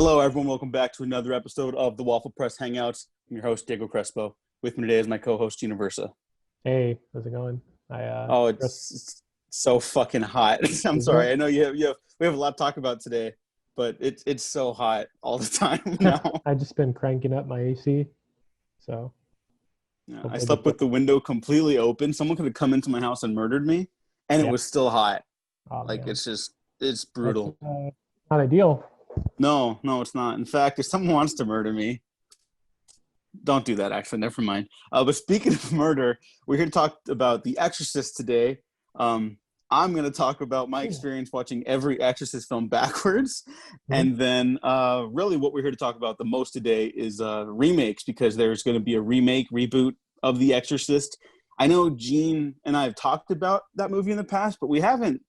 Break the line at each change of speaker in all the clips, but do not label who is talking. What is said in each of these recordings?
Hello, everyone. Welcome back to another episode of the Waffle Press Hangouts. I'm your host, Diego Crespo. With me today is my co-host, Gina Versa.
Hey, how's it going?
It's so fucking hot. I'm
Isn't
sorry.
it?
I know we have a lot to talk about today, but it's so hot all the time now.
I just been cranking up my AC, so
Yeah, I
hopefully
slept with the window completely open. Someone could have come into my house and murdered me, and it
yeah.
was still hot.
Oh
Like
man,
it's
that's
brutal.
not ideal.
No, it's not. In fact, if someone wants to murder me, don't do that, actually. Never mind. But speaking of murder, we're here to talk about The Exorcist today. I'm going to talk about my
Ooh.
experience watching every Exorcist film backwards.
Mhm.
And then really what we're here to talk about the most today is remakes, because there's going to be a reboot of The Exorcist. I know Gene and I have talked about that movie in the past, but we haven't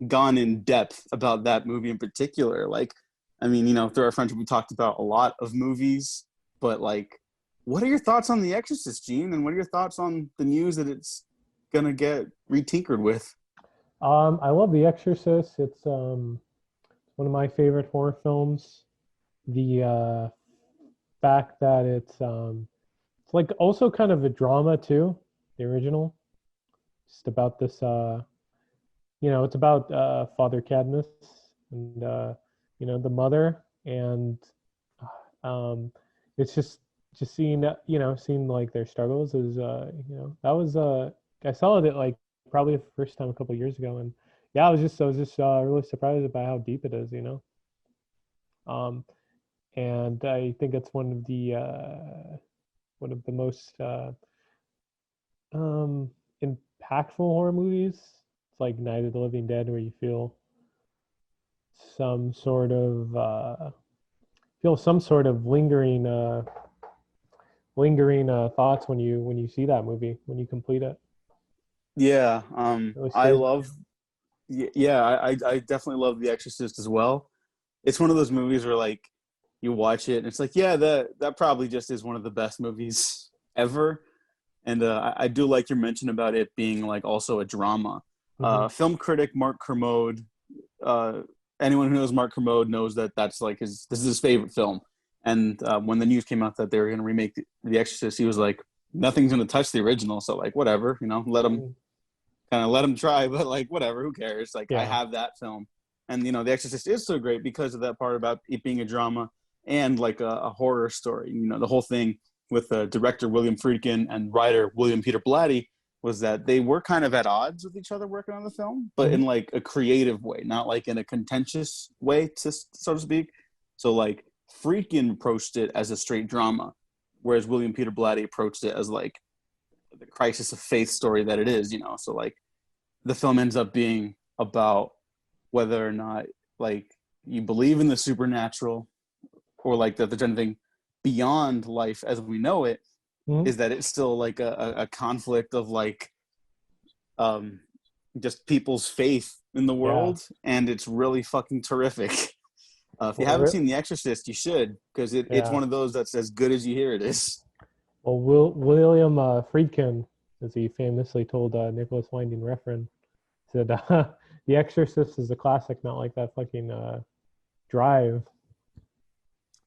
gone in depth about that movie in particular. Like, I mean, through our friendship, we talked about a lot of movies, but like, what are your thoughts on The Exorcist, Gene? And what are your thoughts on the news that it's gonna get retinkered with?
I love The Exorcist. It's one of my favorite horror films. The fact that it's like also kind of a drama too. The original, just about this it's about Father Cadmus and the mother, and um, it's just seeing like their struggles is that was I saw it like probably the first time a couple of years ago, and yeah, I was just really surprised about how deep it is. Um, and I think it's one of the most um impactful horror movies. It's like Night of the Living Dead, where you some sort of feel some sort of lingering thoughts when you see that movie, when you complete it.
Yeah,
It really
I
stays with
love. Yeah, I definitely love The Exorcist as well. It's one of those movies where like you watch it and it's like, yeah, that probably just is one of the best movies ever. And I do like your mention about it being like also a drama.
you.
Film critic Mark Kermode. Uh, Anyone who knows Mark Kermode knows that that's like this is his favorite film. And when the news came out that they were going to remake the Exorcist, he was like, nothing's going to touch the original. So like, whatever,
Mhm.
let him try. But like, whatever, who cares? Like, I
Yeah.
have that film, and The Exorcist is so great because of that part about it being a drama and like a horror story. The whole thing with director William Friedkin and writer William Peter Blatty was that they were kind of at odds with each other working on the film, but in
Hmm.
like a creative way, not like in a contentious way, so to speak. So like Friedkin approached it as a straight drama, whereas William Peter Blatty approached it as like the crisis of faith story that it is. So like the film ends up being about whether or not like you believe in the supernatural or like that there's anything beyond life as we know it,
Hmm.
is that it's still like a conflict of like um just people's faith in the
Yeah.
world, and it's really fucking terrific. If you
Well,
haven't seen The Exorcist, you should, because it's
yeah.
one of those that's as good as you hear it is.
Well, William Friedkin, as he famously told Nicholas Winding Refn, said, "The Exorcist is a classic, not like that fucking Drive."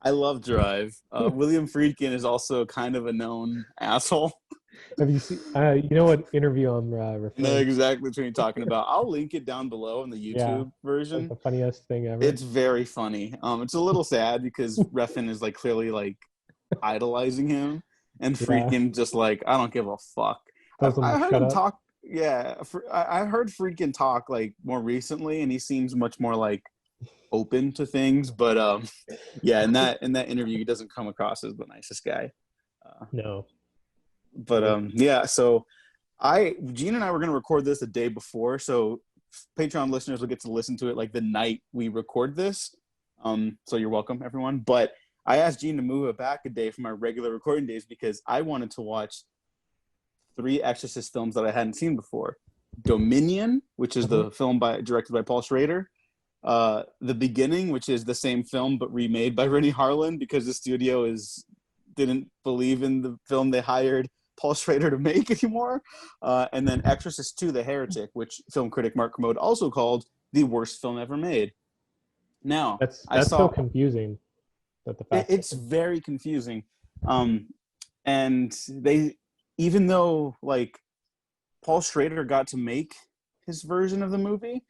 I love Drive. William Friedkin is also kind of a known asshole.
Have you seen? You know what interview I'm
Know
referring to?
exactly what you're talking about. I'll link it down below in the
Yeah,
YouTube
it's like
version.
the funniest thing ever.
It's very funny. It's a little sad because Refn is like clearly like idolizing him, and
Yeah,
Friedkin just like, I don't give a fuck.
tells him
I
to
heard
shut
him
up.
talk. Yeah, I heard Friedkin talk like more recently, and he seems much more like open to things. But yeah, in that interview, he doesn't come across as the nicest guy. Uh,
No.
but
Yeah.
yeah, so Gene and I were going to record this the day before, so Patreon listeners will get to listen to it like the night we record this. So you're welcome, everyone. But I asked Gene to move it back a day from our regular recording days because I wanted to watch three Exorcist films that I hadn't seen before: Dominion, which is
Mhm.
the film directed by Paul Schrader; The Beginning, which is the same film but remade by Rennie Harlan because the studio didn't believe in the film they hired Paul Schrader to make anymore; and then Exorcist 2, The Heretic, which film critic Mark Kermode also called the worst film ever made. Now, I
That's so
saw
confusing. that the fact
It's very confusing. And they, even though like Paul Schrader got to make his version of the movie,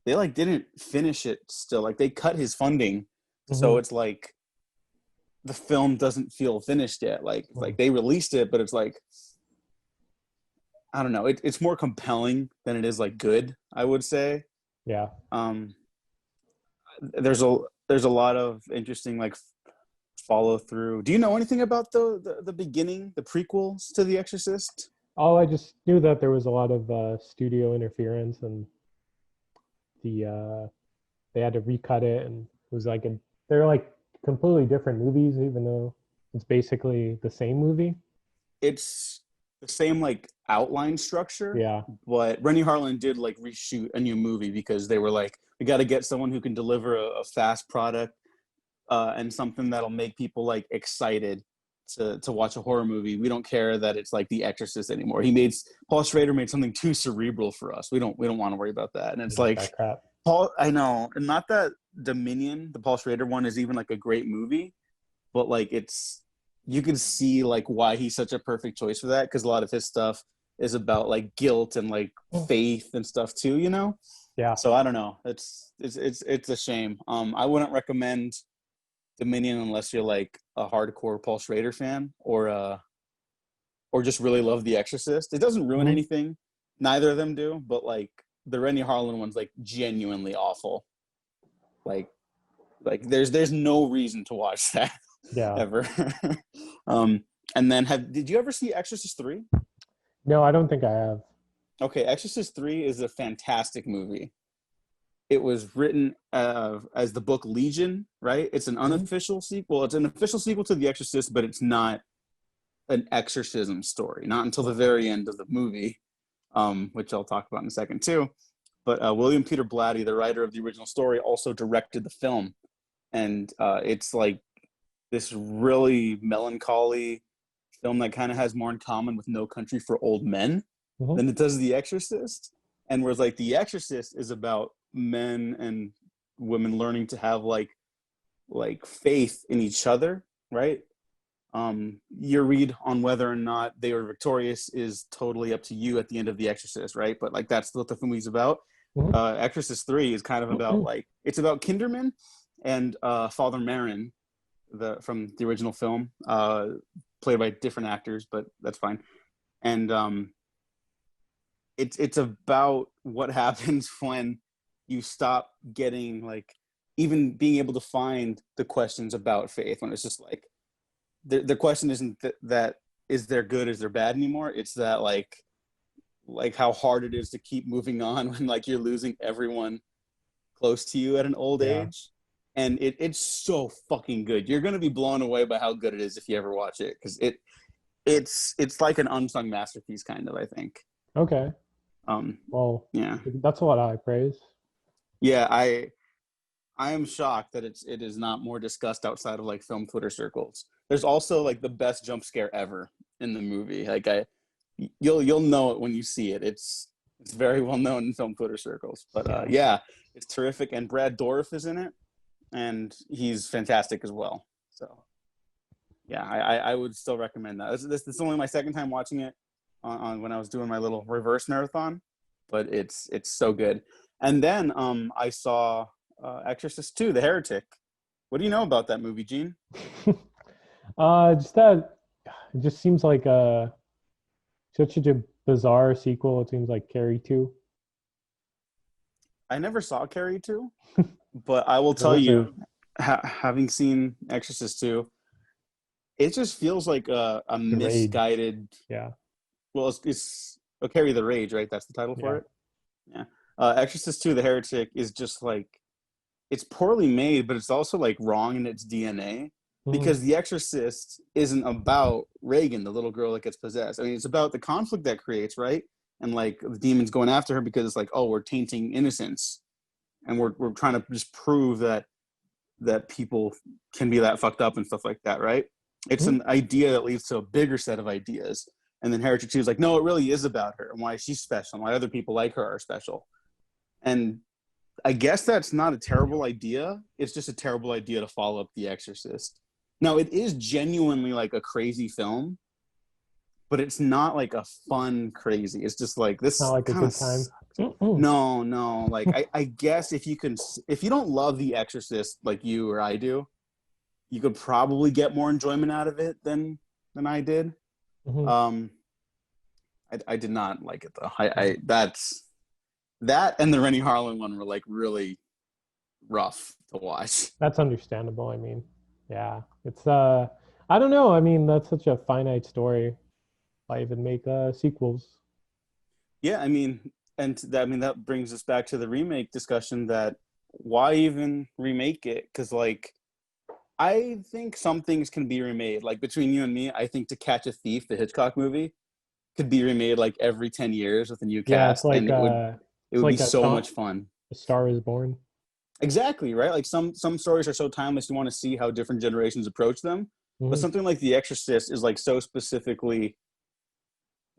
they like didn't finish it still. Like they cut his funding. So it's like the film doesn't feel finished yet. Like they released it, but it's like, I don't know. It's more compelling than it is like good, I would say.
Yeah.
There's a lot of interesting like follow through. Do you know anything about the beginning, the prequels to The Exorcist?
Oh, I just knew that there was a lot of studio interference, and they had to recut it, and it was like they're like completely different movies, even though it's basically the same movie.
It's the same like outline structure,
Yeah.
but Rennie Harlan did like reshoot a new movie because they were like, we got to get someone who can deliver a fast product and something that'll make people like excited to watch a horror movie. We don't care that it's like The Exorcist anymore. Paul Schrader made something too cerebral for us. We don't want to worry about that. And it's like
that crap.
I know, and not that Dominion, the Paul Schrader one, is even like a great movie, but like you can see like why he's such a perfect choice for that, because a lot of his stuff is about like guilt and like faith and stuff too, you know?
Yeah.
So I don't know. It's a shame. I wouldn't recommend Dominion unless you're like a hardcore Paul Schrader fan or just really love The Exorcist. It doesn't ruin anything. Neither of them do, but like the Rennie Harlan one's like genuinely awful. Like there's no reason to watch that ever. And then did you ever see Exorcist 3?
No, I don't think I have.
Okay, Exorcist 3 is a fantastic movie. It was written as the book Legion, right? It's an unofficial sequel. It's an official sequel to The Exorcist, but it's not an exorcism story. Not until the very end of the movie, which I'll talk about in a second too. But William Peter Blatty, the writer of the original story, also directed the film. And it's like this really melancholy film that kind of has more in common with No Country for Old Men than it does The Exorcist. And whereas like The Exorcist is about men and women learning to have like faith in each other, right? Your read on whether or not they were victorious is totally up to you at the end of The Exorcist, right? But like that's what the movie's about. Exorcist 3 is kind of about like, it's about Kinderman and Father Marin, from the original film, played by different actors, but that's fine. And it's about what happens when you stop getting like even being able to find the questions about faith, when it's just like the question isn't that is there good, is there bad anymore. It's that like how hard it is to keep moving on when like you're losing everyone close to you at an old age. And it's so fucking good. You're gonna be blown away by how good it is if you ever watch it, because it's like an unsung masterpiece, kind of, I think.
Okay. Well,
yeah,
that's a lot of high praise.
Yeah, I am shocked that it is not more discussed outside of like film Twitter circles. There's also like the best jump scare ever in the movie. Like you'll know it when you see it. It's very well known in film Twitter circles. But yeah, it's terrific, and Brad Dourif is in it, and he's fantastic as well. So yeah, I would still recommend that. This is only my second time watching it on when I was doing my little reverse marathon, but it's so good. And then I saw Exorcist 2, The Heretic. What do you know about that movie, Gene?
Just that it just seems like such a bizarre sequel. It seems like Carrie 2.
I never saw Carrie 2, but I will tell you, having seen Exorcist 2, it just feels like a misguided.
Yeah.
Well, it's Carrie the Rage, right? That's the title for it. Yeah. Exorcist 2, The Heretic is just like, it's poorly made, but it's also like wrong in its DNA, because The Exorcist isn't about Reagan, the little girl that gets possessed. I mean, it's about the conflict that creates, right? And like the demons going after her because it's like, oh, we're tainting innocence, and we're trying to just prove that people can be that fucked up and stuff like that, right? It's an idea that leads to a bigger set of ideas. And then Heretic 2 is like, no, it really is about her and why she's special and why other people like her are special. And I guess that's not a terrible idea. It's just a terrible idea to follow up The Exorcist. Now, it is genuinely like a crazy film, but it's not like a fun crazy. It's just like
Not
this
like a
kind of.
good time.
No, no. Like I guess if you don't love The Exorcist like you or I do, you could probably get more enjoyment out of it than I did.
Mhm.
Um, I did not like it though. That and the Rennie Harlan one were like really rough to watch.
That's understandable. I mean, yeah, it's I don't know. I mean, that's such a finite story. Why even make sequels?
Yeah, I mean, that brings us back to the remake discussion. That why even remake it? Because like I think some things can be remade. Like between you and me, I think To Catch a Thief, the Hitchcock movie, could be remade like every 10 years with a new
Yeah,
cast, and it
it's
would be
like
so much fun.
a Star is Born.
Exactly, right? Like some stories are so timeless, you want to see how different generations approach them. But
Hmm.
something like The Exorcist is like so specifically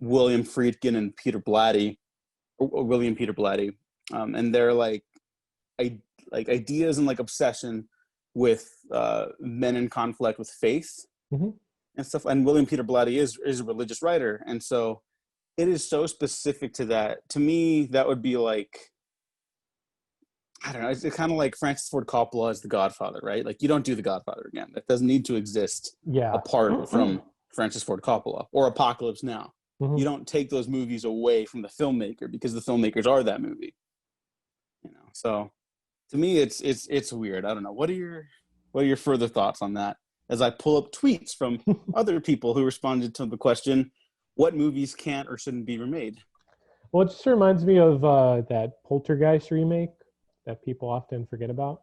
William Friedkin and Peter Blatty, or William Peter Blatty, and they're I, like ideas and like obsession with men in conflict with faith
Hmm.
and stuff. And William Peter Blatty is a religious writer, and so it is so specific to that. To me, that would be like I don't know. It's kind of like Francis Ford Coppola as The Godfather, right? Like you don't do The Godfather again. That doesn't need to exist
Yeah.
apart from Francis Ford Coppola or Apocalypse Now.
Hmm.
You don't take those movies away from the filmmaker because the filmmakers are that movie. So to me, it's weird. I don't know. What are your further thoughts on that? As I pull up tweets from other people who responded to the question, what movies can't or shouldn't be remade?
Well, it just reminds me of that Poltergeist remake that people often forget about.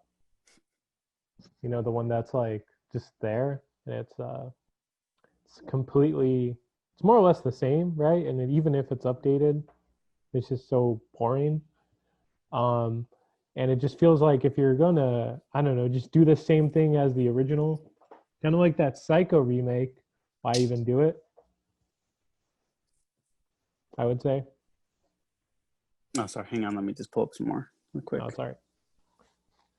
You know, the one that's like just there, and it's completely, it's more or less the same, right? And even if it's updated, it's just so boring. Um, and it just feels like if you're gonna, I don't know, just do the same thing as the original, kind of like that Psycho remake, why even do it? I would say.
Oh, sorry. Hang on. Let me just pull up some more real
No,
quick.
sorry.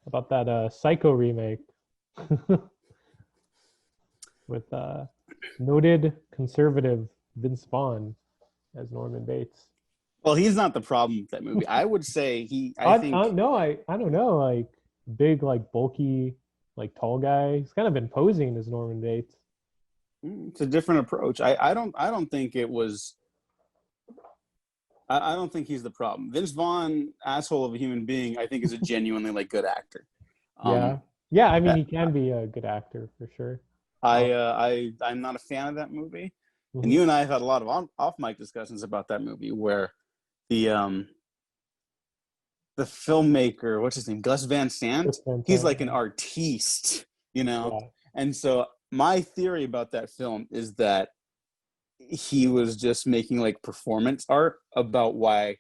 About that Psycho remake with noted conservative Vince Vaughn as Norman Bates.
Well, he's not the problem with that movie. I would say I think
No, I don't know, like big, like bulky, like tall guy. He's kind of imposing as Norman Bates.
it's a different approach. I don't think it was. I don't think he's the problem. Vince Vaughn, asshole of a human being, I think is a genuinely like good actor.
Yeah,
Um,
yeah. I mean, he can be a good actor for sure. Um,
I'm not a fan of that movie, and
mhm.
you and I have had a lot of off mic discussions about that movie where the um the filmmaker, what's his name, Gus Van Sant,
Chris Van
he's
Sant,
like an artiste, you know,
yeah.
and so my theory about that film is that he was just making like performance art about why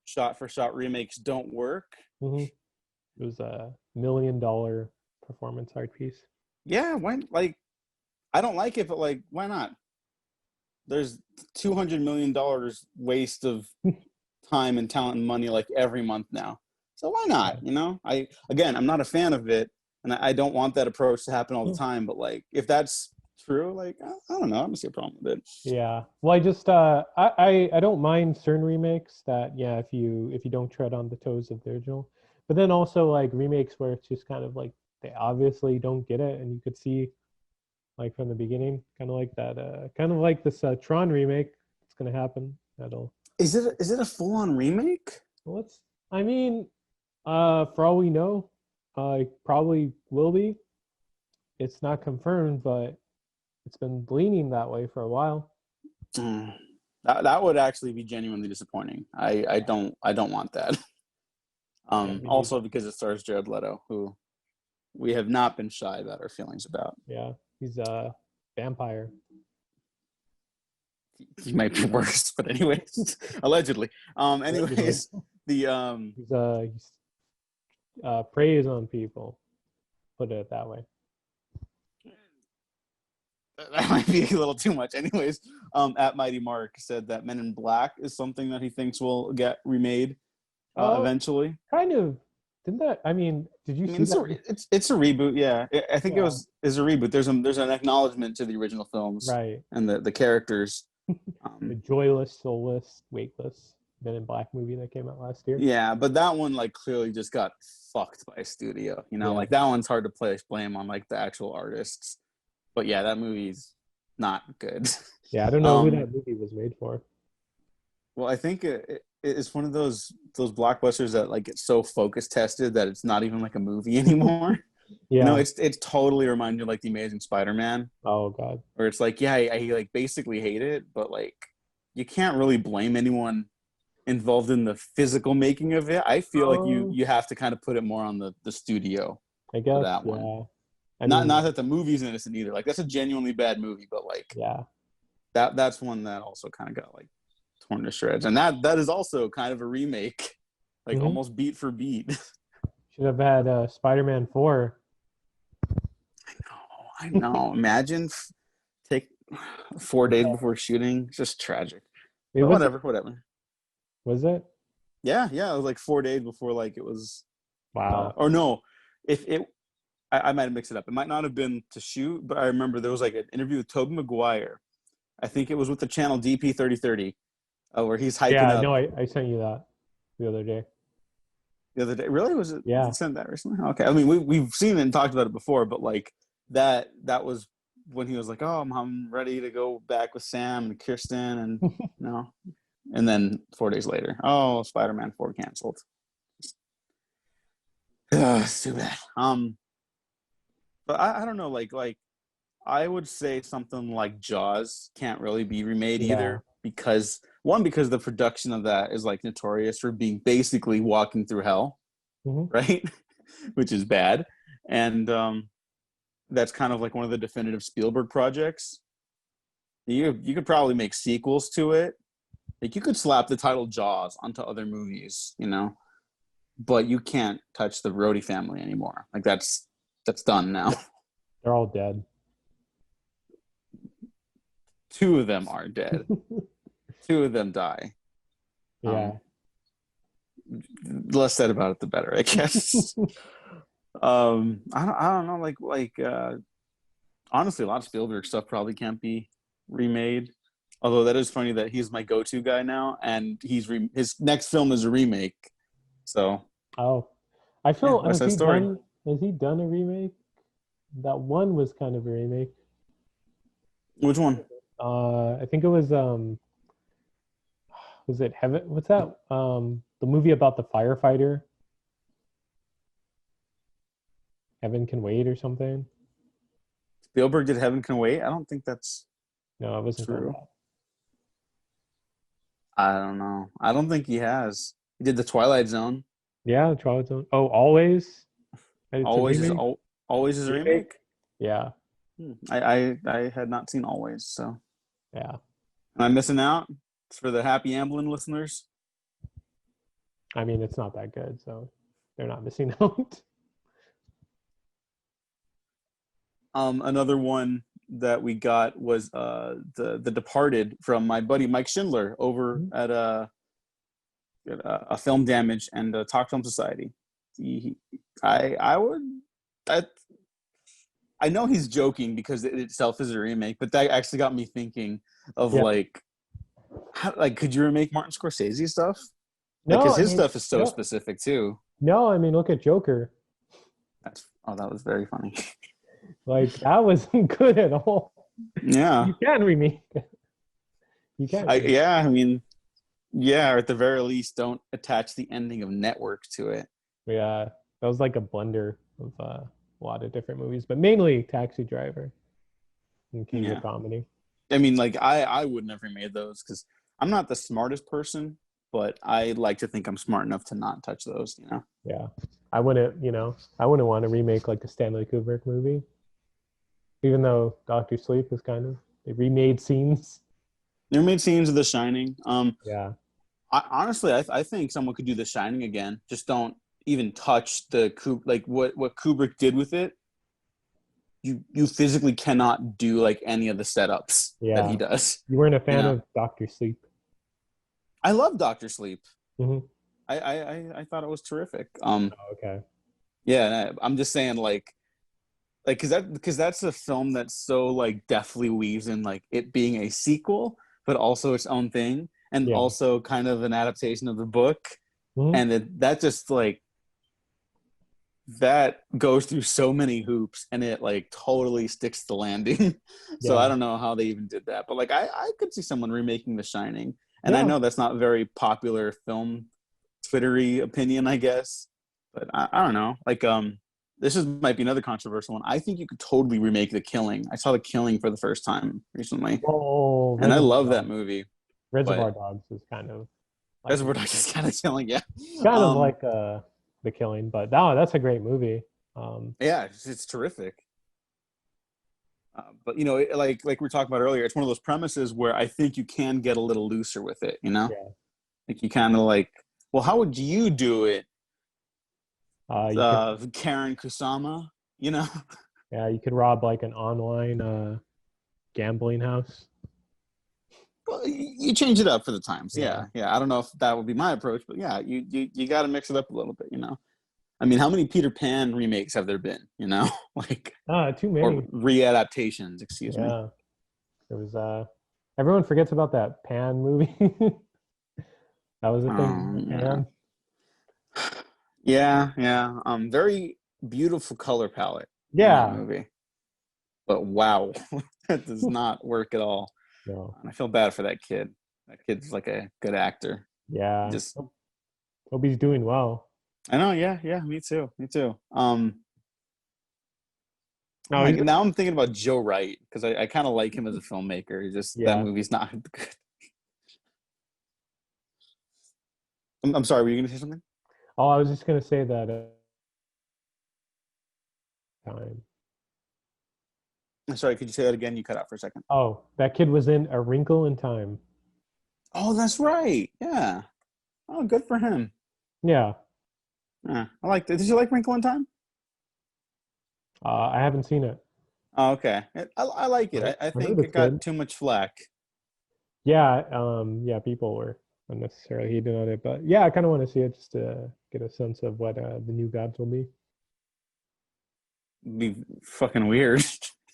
shot for shot remakes don't work.
Hmm. It was $1 million performance art piece.
Yeah, why like I don't like it, but like why not? There's $200 million waste of time and talent and money like every month now. So why not?
Yeah.
I'm not a fan of it, and I don't want that approach to happen all the time. But like, if that's true, like I don't know, I don't see a problem with it.
Yeah. Well, I just I don't mind certain remakes that, yeah, if you don't tread on the toes of the original. But then also like remakes where it's just kind of like they obviously don't get it and you could see like from the beginning, kind of like this Tron remake. It's going to happen. That'll
Is it a full on remake?
well, it's I mean, for all we know, it probably will be. It's not confirmed, but it's been leaning that way for a while.
Mm, that would actually be genuinely disappointing. I don't want that.
Yeah, me neither.
Also because it stars Jared Leto, who we have not been shy about our feelings about.
Yeah, he's a vampire.
He might be worse, but anyways, allegedly.
Allegedly.
Anyways, the
He's preys on people. Put it that way.
that might be a little too much. Anyways, at Mighty Mark said that Men in Black is something that he thinks will get remade
Oh,
eventually.
kind of. Didn't that? I mean, did you
I mean,
see that?
it's a reboot. Yeah, I think it
Yeah,
was is a reboot. There's an acknowledgement to the original films
right.
and the characters.
The joyless, soulless, weightless Men in Black movie that came out last year.
Yeah, but that one like clearly just got fucked by a studio. You know,
Yeah,
like that one's hard to place blame on like the actual artists. But yeah, that movie's not good.
yeah. I don't know who
um,
that movie was made for.
well, I think it's one of those blockbusters that like it's so focus tested that it's not even like a movie anymore. You know,
Yeah.
it's totally reminded you of, like the Amazing Spider-Man,
Oh God.
where it's like, yeah, I like basically hate it, but like you can't really blame anyone involved in the physical making of it. I feel like
Um,
you have to kind of put it more on the studio
I
for
guess.
that one.
Yeah. I
Not
mean,
that the movie's innocent either. Like that's a genuinely bad movie, but like
yeah.
that's one that also kind of got like torn to shreds, and that is also kind of a remake, like
Hmm.
almost beat for beat.
Should have had Spider-Man 4.
I know. Imagine take 4 days before shooting. It's just tragic.
It
But
was.
whatever.
Was it?
Yeah. It was like 4 days before like it was.
Wow.
Or no, if it, I might have mixed it up. It might not have been to shoot, but I remember there was like an interview with Tobey Maguire. I think it was with the channel DP3030, where he's hiking
Yeah.
up
No, I sent you that the other day.
the other day. Really? Was it?
Yeah.
You sent that recently? Okay. I mean, we've seen it and talked about it before, but like that was when he was like, "Oh, I'm ready to go back with Sam and Kirsten," and no, and then 4 days later, oh, Spider-Man 4 canceled. It's too bad. But I don't know, like I would say something like Jaws can't really be remade
Yeah.
either because the production of that is like notorious for being basically walking through hell,
Hmm.
right? Which is bad. And that's kind of like one of the definitive Spielberg projects. You could probably make sequels to it. Like you could slap the title Jaws onto other movies, you know, but you can't touch the Rhodey family anymore. Like that's done now.
They're all dead.
Two of them are dead. Two of them die.
Yeah.
The less said about it, the better, I guess. I don't know, honestly, a lot of Spielberg stuff probably can't be remade. Although that is funny that he's my go-to guy now, and his next film is a remake. So
Oh, I
yeah,
feel
West Side Story.
has he done a remake? That one was kind of a remake.
Which one?
I think it was it Heaven? What's that? The movie about the firefighter. Heaven Can Wait or something.
Spielberg did Heaven Can Wait? I don't think that's
No, it wasn't called
true.
that.
I don't know. I don't think he has. He did the Twilight Zone.
Yeah, Twilight Zone. Oh, Always. It's a
Always is
remake.
always is a
Remake.
remake.
Yeah,
I had not seen Always, so
yeah.
am I missing out? It's for the Happy Amblin listeners.
I mean, it's not that good, so they're not missing out.
Another one that we got was the Departed from my buddy Mike Schindler over at a Film Damage and Talk Film Society. I would I know he's joking because it itself is a remake, but that actually got me thinking of
Yeah.
like could you remake Martin Scorsese stuff? Like,
No,
because
I
his
mean,
stuff is so
no,
specific too.
no. I mean, look at Joker.
That was very funny.
Like that wasn't good at all.
Yeah,
You can remake it. You can.
I mean, yeah, or at the very least, don't attach the ending of Network to it.
Yeah, that was like a blender of a lot of different movies, but mainly Taxi Driver and King
Yeah,
of Comedy.
I mean, like I wouldn't have remade those because I'm not the smartest person, but I like to think I'm smart enough to not touch those. You know.
Yeah, I wouldn't want to remake like a Stanley Kubrick movie, even though Doctor Sleep is kind of they remade scenes.
They made scenes of The Shining.
Yeah,
Honestly, I think someone could do The Shining again. Just don't even touch like what Kubrick did with it. You physically cannot do like any of the setups that he
yeah.
does.
You weren't a
You
fan
know,
of Doctor Sleep.
I love Doctor Sleep.
Hmm.
I thought it was terrific.
Oh, okay.
Yeah, I'm just saying like because that's a film that so like deftly weaves in like it being a sequel, but also its own thing, and
Yeah.
also kind of an adaptation of the book,
Hmm.
and that just like that goes through so many hoops and it like totally sticks the landing. So I
Yeah.
don't know how they even did that, but like I could see someone remaking The Shining, and I
Yeah.
know that's not very popular film twittery opinion, I guess, but I don't know. Like this is might be another controversial one. I think you could totally remake The Killing. I saw The Killing for the first time recently,
Oh,
and I
Reservoir
love that
Dogs.
movie.
Reservoir
But
Dogs is kind of like
Reservoir Dogs is kind of killing, yeah.
kind of
Um,
like The Killing, but no, that's a great movie.
yeah, it's terrific. But you know, like we were talking about earlier, it's one of those premises where I think you can get a little looser with it. You know,
Yeah.
like you kind of like, well, how would you do it,
You could
Karen Kusama? You know,
yeah, you could rob like an online gambling house.
well, you change it up for the times.
Yeah.
Yeah, yeah. I don't know if that would be my approach, but yeah, you got to mix it up a little bit. You know, I mean, how many Peter Pan remakes have there been? You know, like
Too
or
many.
readaptations? Excuse me.
Yeah. There was everyone forgets about that Pan movie. That was a thing,
Yeah.
Pan.
Yeah, yeah. Very beautiful color palette in that
Yeah.
movie. But wow, that does not work at all.
No.
And I feel bad for that kid. That kid's like a good actor.
Yeah.
Just
Hope he's doing well.
I know, yeah, yeah, me too. Me too.
No, he's
Now I'm thinking about Joe Wright because I kind of like him as a filmmaker. He just that
yeah.
movie's not good. I'm sorry, were you gonna say something?
Oh, I was just gonna say that time.
I'm sorry, could you say that again? You cut out for a second.
Oh, that kid was in A Wrinkle in Time.
Oh, that's right. Yeah. Oh, good for him.
Yeah.
Yeah, I like that. Did you like Wrinkle in Time?
I haven't seen it.
Oh, okay. I like it. I
I heard
think
it's
it got
good.
too much flack.
Yeah. Yeah. People were unnecessarily hating on it, but yeah, I kind of want to see it just to get a sense of what the new gods will be.
It'd be fucking weird.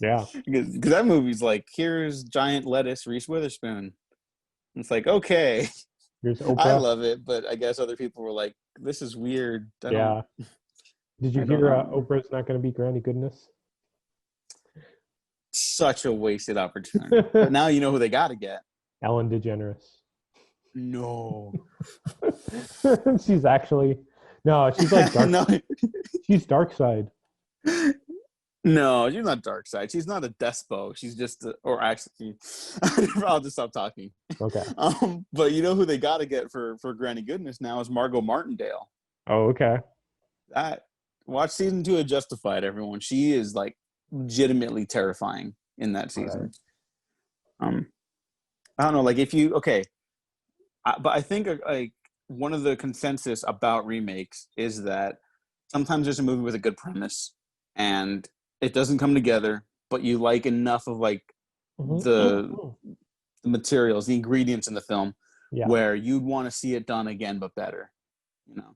Yeah.
Because that movie's like, here's giant lettuce, Reese Witherspoon. It's like, okay,
Here's
I
Oprah.
love it, but I guess other people were like, this is weird.
Yeah. Did you
I don't
hear
know.
Oprah's not going to be Granny Goodness?
Such a wasted opportunity. But now you know who they got to get.
Ellen DeGeneres.
No.
She's actually no, she's like dark.
No.
She's dark side.
No, she's not dark side. She's not a despo. She's just, or actually, I'll just stop talking.
Okay.
But you know who they got to get for Granny Goodness now is Margot Martindale.
Oh, okay.
That watch season 2 of Justified, everyone. She is like legitimately terrifying in that
All right.
season. Um, I don't know, like if you okay, but I think like one of the consensus about remakes is that sometimes there's a movie with a good premise and it doesn't come together, but you like enough of like the
Mm-hmm.
the materials, the ingredients in the film,
Yeah.
where you'd want to see it done again but better. You know,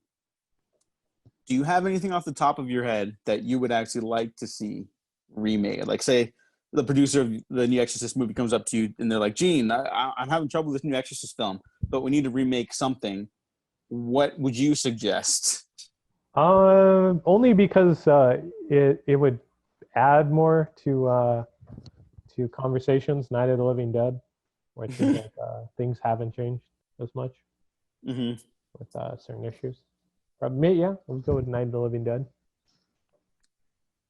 do you have anything off the top of your head that you would actually like to see remade? Like, say the producer of the new Exorcist movie comes up to you and they're like, "Gene, I'm having trouble with this new Exorcist film, but we need to remake something. What would you suggest?"
Only because it would add more to conversations. Night of the Living Dead, where it seems like things haven't changed as much
Mm-hmm.
with certain issues. But yeah, let's go with Night of the Living Dead.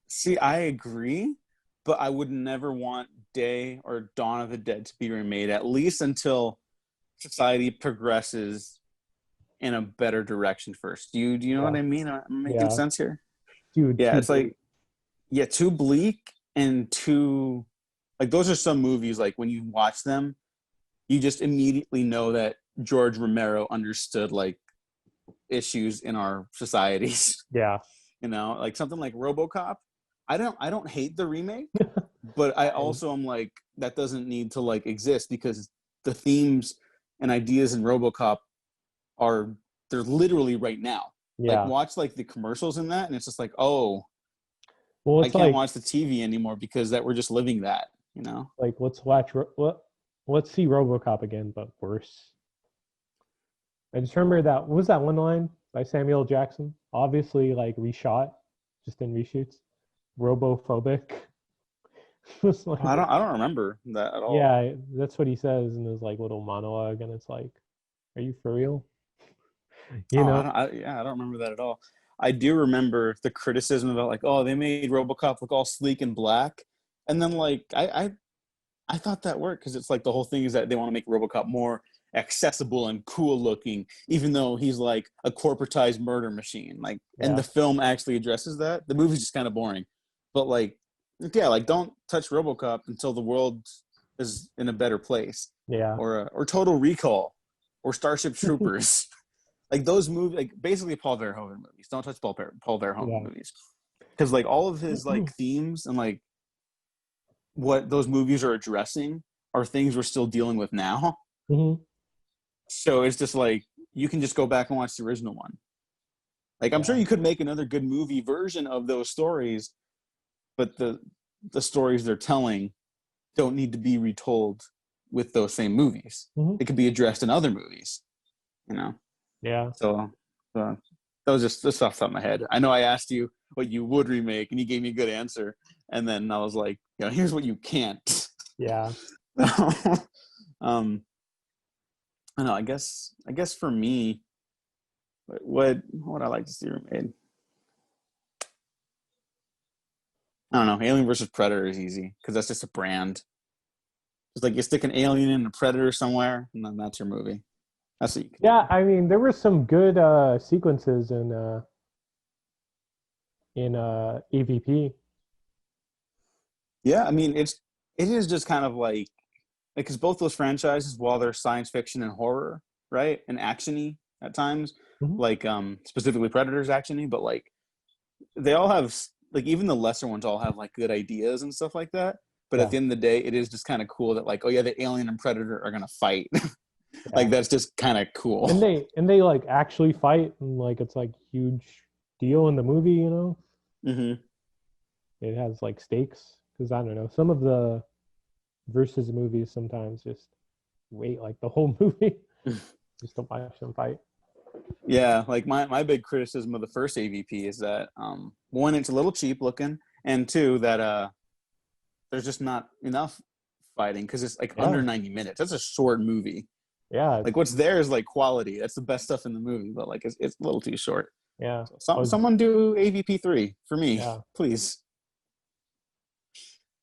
See, I agree, but I would never want Day or Dawn of the Dead to be remade, at least until society progresses in a better direction first. Do you know
Yeah,
what I mean? I'm making
yeah,
sense here.
dude,
Yeah,
too
it's
bleak.
like yeah, too bleak and too like those are some movies like when you watch them, you just immediately know that George Romero understood like issues in our societies.
Yeah,
You know, like something like RoboCop. I don't hate the remake, but I
and
also am like that doesn't need to like exist because the themes and ideas in RoboCop are, 100% they're literally right now. Like
Yeah.
watch like the commercials in that, and it's just like, oh,
Well,
I
it's
can't
like
watch the TV anymore because that we're just living that, you know?
let's watch let's see RoboCop again, but worse. I just remember that what was that one line by Samuel Jackson? Obviously, like reshot, just in reshoots. Robophobic. It's
Oh,
like,
I don't remember that at all.
yeah, that's what he says in his like little monologue, and it's like, are you for real? You
Oh,
know?
I don't remember that at all. I do remember the criticism about like, oh, they made RoboCop look all sleek and black, and then like I thought that worked because it's like the whole thing is that they want to make RoboCop more accessible and cool looking, even though he's like a corporatized murder machine. Like, and
Yeah,
the film actually addresses that. The movie's just kind of boring, but like, yeah, like don't touch RoboCop until the world is in a better place,
yeah,
or Total Recall, or Starship Troopers. Like those movies, like basically Paul Verhoeven movies. Don't touch Paul Verhoeven
yeah.
movies because like all of his like themes and like what those movies are addressing are things we're still dealing with now.
Hmm.
So it's just like you can just go back and watch the original one. Like I'm sure
Yeah.
you could make another good movie version of those stories, but the stories they're telling don't need to be retold with those same movies.
Hmm.
It could be addressed in other movies, you know.
Yeah.
So that was just off the top of my head. I know I asked you what you would remake, and you gave me a good answer, and then I was like, you know, here's what you can't.
Yeah.
um, I don't know. I guess for me, what would I like to see remade? I don't know. Alien versus Predator is easy because that's just a brand. It's like you stick an alien in a predator somewhere, and then that's your movie. That's what you can
Yeah,
do.
I mean, there were some good sequences in AVP.
Yeah, I mean it is just kind of like because both those franchises, while they're science fiction and horror, right, and actiony at times,
Hmm.
like specifically Predator's actiony, but like they all have like even the lesser ones all have like good ideas and stuff like that. But at
Yeah,
the end of the day, it is just kind of cool that like, oh yeah, the alien and Predator are gonna fight.
yeah.
Like that's just kind of cool.
And they like actually fight, and like it's like huge deal in the movie, you know?
Hmm.
It has like stakes because I don't know, some of the versus movies sometimes just wait like the whole movie just to watch them fight.
Yeah, like my big criticism of the first AVP is that one, it's a little cheap looking, and two, that there's just not enough fighting because it's like under
Yeah.
90 minutes. That's a short movie.
Yeah.
Like what's there is like quality. That's the best stuff in the movie, but like it's a little too short.
Yeah.
So
Oh,
someone do AVP 3 for me,
yeah.
please.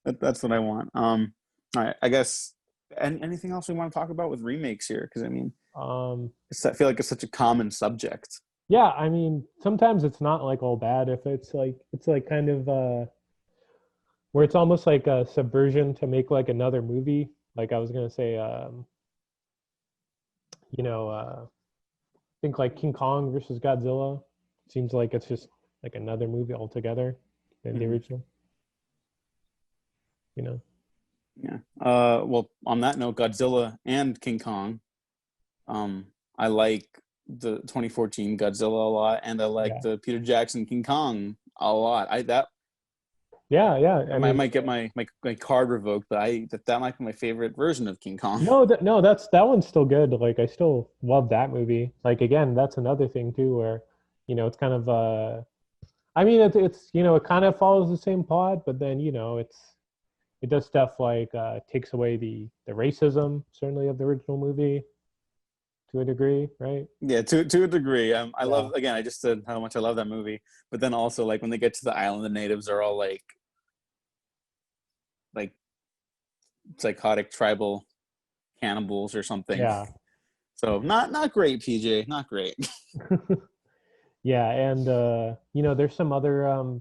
That's what I want. All right, I guess. Anything else we want to talk about with remakes here? Because I mean,
Um,
I feel like it's such a common subject.
yeah, I mean, sometimes it's not like all bad if it's like kind of where it's almost like a subversion to make like another movie. Like I was gonna say, you know, I think like King Kong versus Godzilla seems like it's just like another movie altogether than the
Mhm.
original. You know?
Yeah. Well, on that note, Godzilla and King Kong. I like the 2014 Godzilla a lot, and I like
Yeah,
the Peter Jackson King Kong a lot.
yeah, yeah. I
I
mean,
might get my card revoked, but that might be my favorite version of King Kong.
no, that one's still good. Like I still love that movie. Like again, that's another thing too, where it's kind of I mean, it's it kind of follows the same plot, but then it does stuff like takes away the racism certainly of the original movie to a degree, right?
Yeah, to a degree. I
Yeah,
love again. I just said how much I love that movie, but then also like when they get to the island, the natives are all like psychotic tribal cannibals or something.
yeah,
So not great, PJ. Not great.
yeah, and there's some other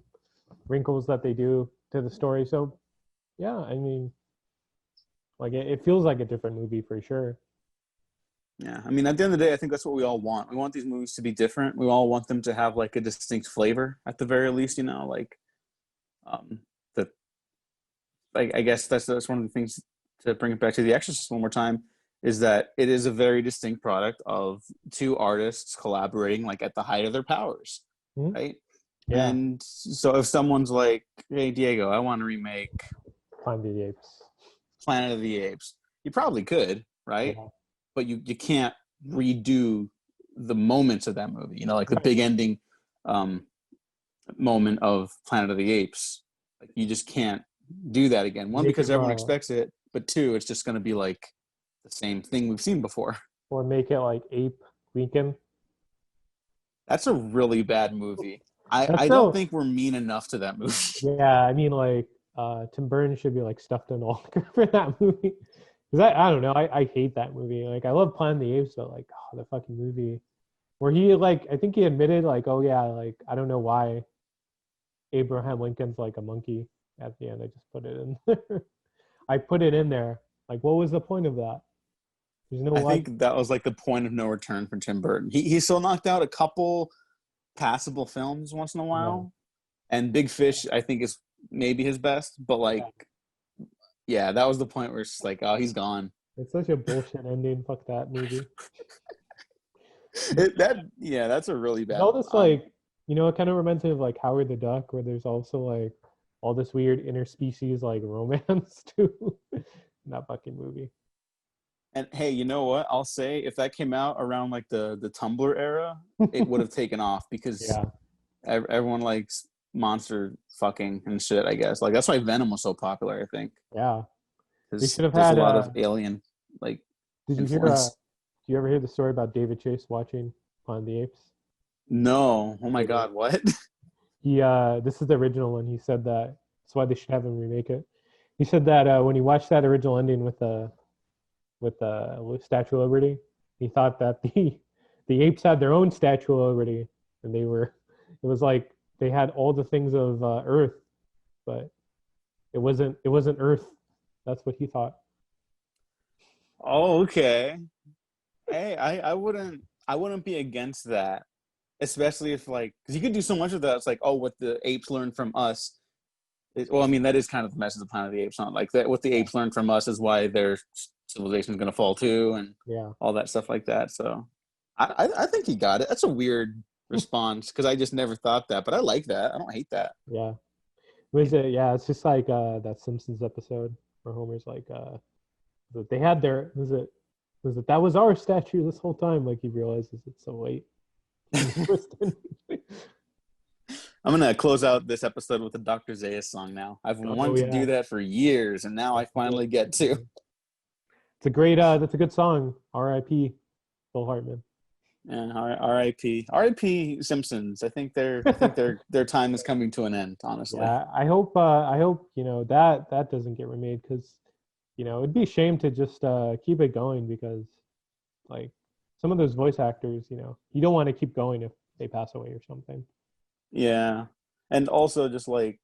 wrinkles that they do to the story. So yeah, I mean, like it feels like a different movie for sure.
Yeah, I mean, at the end of the day, I think that's what we all want. We want these movies to be different. We all want them to have like a distinct flavor, at the very least. You know, like that. I guess that's one of the things to bring it back to The Exorcist one more time is that it is a very distinct product of two artists collaborating like at the height of their powers,
Mhm.
right?
Yeah,
And so if someone's like, "Hey Diego, I want to remake
Planet of the Apes.
Planet of the Apes," you probably could, right?
Yeah,
But you can't redo the moments of that movie. You know, like the
right.
big ending um, moment of Planet of the Apes. Like you just can't do that again. One,
Make
because
him
everyone expects it, but two, it's just going to be like the same thing we've seen before.
or make it like Ape Lincoln.
That's a really bad movie. I,
That's
I don't
so.
think we're mean enough to that movie.
Yeah, I mean, like, Tim Burton should be like stuffed in Oscar for that movie. Cause I don't know, I hate that movie. Like, I love Planet of the Apes, but like, oh, the fucking movie where he like, I think he admitted like, oh yeah, like I don't know why Abraham Lincoln's like a monkey at the end. I just put it in there. I put it in there. Like, what was the point of that? There's no
I
like,
think that was like the point of no return for Tim Burton. He still knocked out a couple passable films once in a
yeah,
while, and Big Fish I think is maybe his best. But like,
yeah.
yeah, that was the point where it's like, oh, he's gone.
It's such a bullshit ending. Fuck that movie.
That's a really
There's
bad
all
one.
this like, it kind of reminds me of like Howard the Duck, where there's also like all this weird interspecies like romance too. In that fucking movie.
And hey, you know what? I'll say if that came out around like the Tumblr era, it would have taken off because
Yeah,
everyone likes monster fucking and shit. I guess like that's why Venom was so popular. I think
yeah. They
because
should have
there's a
had.
lot of alien like
Did you hear?
influence.
Do you ever hear the story about David Chase watching Planet of the Apes?
No, oh my
Okay.
god, what?
He this is the original one. He said that that's why they should have him remake it. He said that when he watched that original ending with the Statue of Liberty, he thought that the apes had their own Statue of Liberty, and they were it was like they had all the things of Earth, but it wasn't Earth. That's what he thought.
Oh, okay. Hey, I wouldn't be against that, especially if like because you could do so much of that. It's like, oh, what the apes learned from us. Well, I mean, that is kind of the message of Planet of the Apes, not like that. What the
Yeah,
apes learned from us is why their civilization is going to fall too, and
yeah,
all that stuff like that. So, I think he got it. That's a weird response because I just never thought that, but I like that. I don't hate that.
yeah. Was it? Yeah, it's just like that Simpsons episode where Homer's like, that they had their was it that was our statue this whole time? Like he realizes it's so late.
I'm gonna close out this episode with a Dr. Zayas song now. I've
Oh
wanted to
yeah,
do that for years, and now I
that's a
finally get to.
it's a great that's a good song. R.I.P. Phil Hartman.
And R.I.P. Simpsons. I think their time is coming to an end. Honestly,
Yeah, I hope that doesn't get remade because it'd be a shame to just keep it going because like some of those voice actors, you don't want to keep going if they pass away or something.
yeah. And also, just like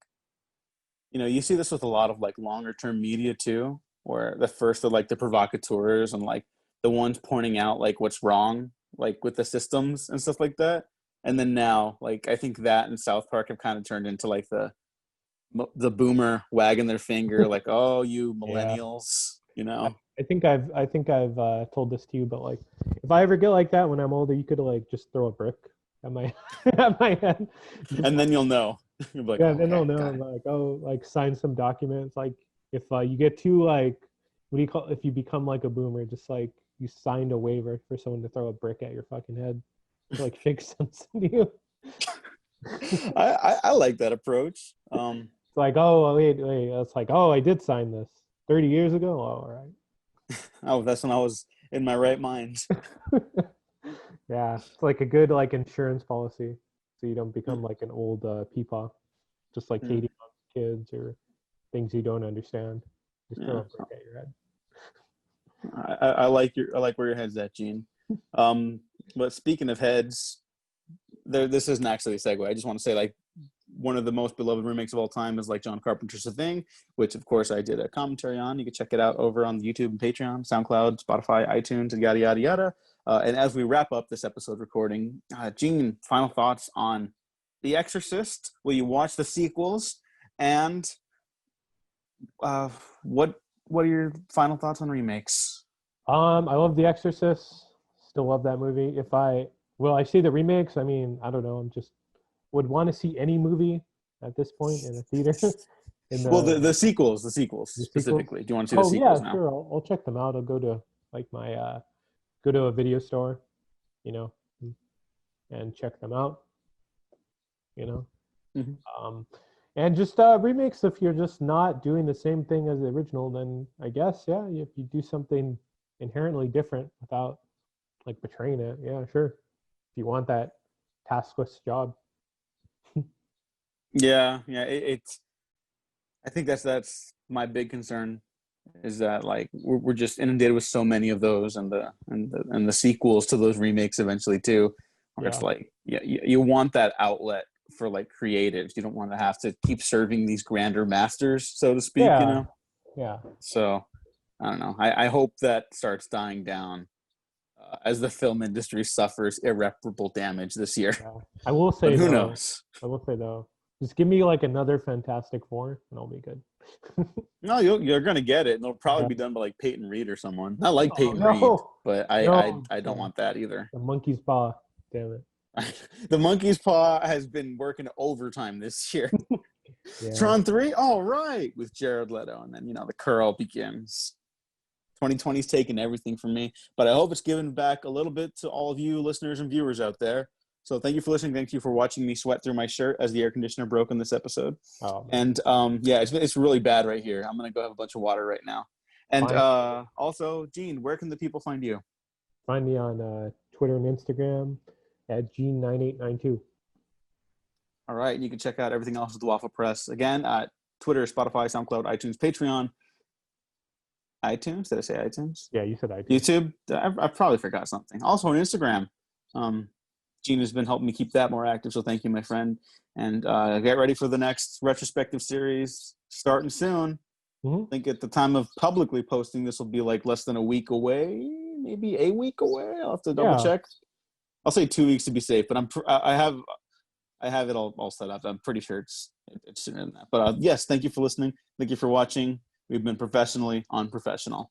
you see this with a lot of like longer term media too, where the first are like the provocateurs and like the ones pointing out like what's wrong, like with the systems and stuff like that. And then now, like I think that and South Park have kind of turned into like the boomer wagging their finger, like, "Oh, you
Yeah.
millennials,"
I, I think I've told this to you, but like if I ever get like that when I'm older, you could like just throw a brick at my at my head. Just
And
like
then you'll know. You'll be like,
yeah,
oh,
then they'll
"Okay,
know
got it."
like like sign some documents. Like if you get too like what do you call if you become like a boomer, just like you signed a waiver for someone to throw a brick at your fucking head to like fix sense to you.
I like that approach.
It's like, oh wait, it's like, oh, I did sign this 30 years ago. Oh, all
Oh, that's when I was in my right mind.
right. Yeah, it's like a good like insurance policy, so you don't become like an old peepaw, just like
Yeah,
hating on kids or things you don't understand. Just throw
yeah.
a brick at your head.
I like where your head's at, Gene. But speaking of heads, this isn't actually a segue. I just want to say like one of the most beloved remakes of all time is like John Carpenter's The Thing, which of course I did a commentary on. You can check it out over on the YouTube and Patreon, SoundCloud, Spotify, iTunes, and yada yada yada. And as we wrap up this episode recording, Gene, final thoughts on The Exorcist? Will you watch the sequels? And uh, what what are your final thoughts on remakes?
I love The Exorcist. Still love that movie. If I will, I see the remakes. I mean, I don't know. I'm just would want to see any movie at this point in a theater. In
Well,
the
the sequels
the sequels.
specifically. Do you want to see the
Oh
sequels
yeah,
now?
sure. I'll check them out. I'll go to like my go to a video store, you know, and check them out. You know,
Hmm.
um, and just remakes. If you're just not doing the same thing as the original, then I guess yeah, if you do something inherently different without like betraying it, yeah, sure. If you want that taskless job,
Yeah, yeah. It's. I think that's my big concern is that like we're just inundated with so many of those and the sequels to those remakes eventually too. Where it's
yeah,
like yeah, you want that outlet for like creatives. You don't want to have to keep serving these grander masters, so to speak. You
yeah,
know.
yeah.
So I don't know. I hope that starts dying down as the film industry suffers irreparable damage this year.
Yeah. I will
But
say
who
though,
knows?
I will say though, just give me like another Fantastic Four, and I'll be good.
No, you're gonna get it. And it'll probably
Yeah.
be done by like Peyton Reed or someone. Not like
Oh
Peyton Reed,
no,
but
no,
I don't want that either.
the monkey's paw. Damn it.
The Monkey's Paw has been working overtime this year.
Yeah.
Tron 3, all right, with Jared Leto, and then the curl begins. 2020's taken everything from me, but I hope it's given back a little bit to all of you listeners and viewers out there. So thank you for listening. Thank you for watching me sweat through my shirt as the air conditioner broke in this episode.
Oh man.
And yeah, it's really bad right here. I'm gonna go have a bunch of water right now. And
Find
also, Gene, where can the people find you?
find me on Twitter and Instagram at Gene9892.
All right, and you can check out everything else at the Waffle Press again at Twitter, Spotify, SoundCloud, iTunes, Patreon, iTunes. Did I say iTunes?
Yeah, you said iTunes.
YouTube. I probably forgot something. Also on Instagram. Um, Gene has been helping me keep that more active, so thank you, my friend. And get ready for the next retrospective series starting soon.
Mm-hmm.
I think at the time of publicly posting, this will be like less than a week away, maybe a week away. I'll have to double
Yeah.
check. I'll say 2 weeks to be safe, but I have it all set up. I'm pretty sure it's sooner than that. But yes, thank you for listening. Thank you for watching. We've been professionally unprofessional.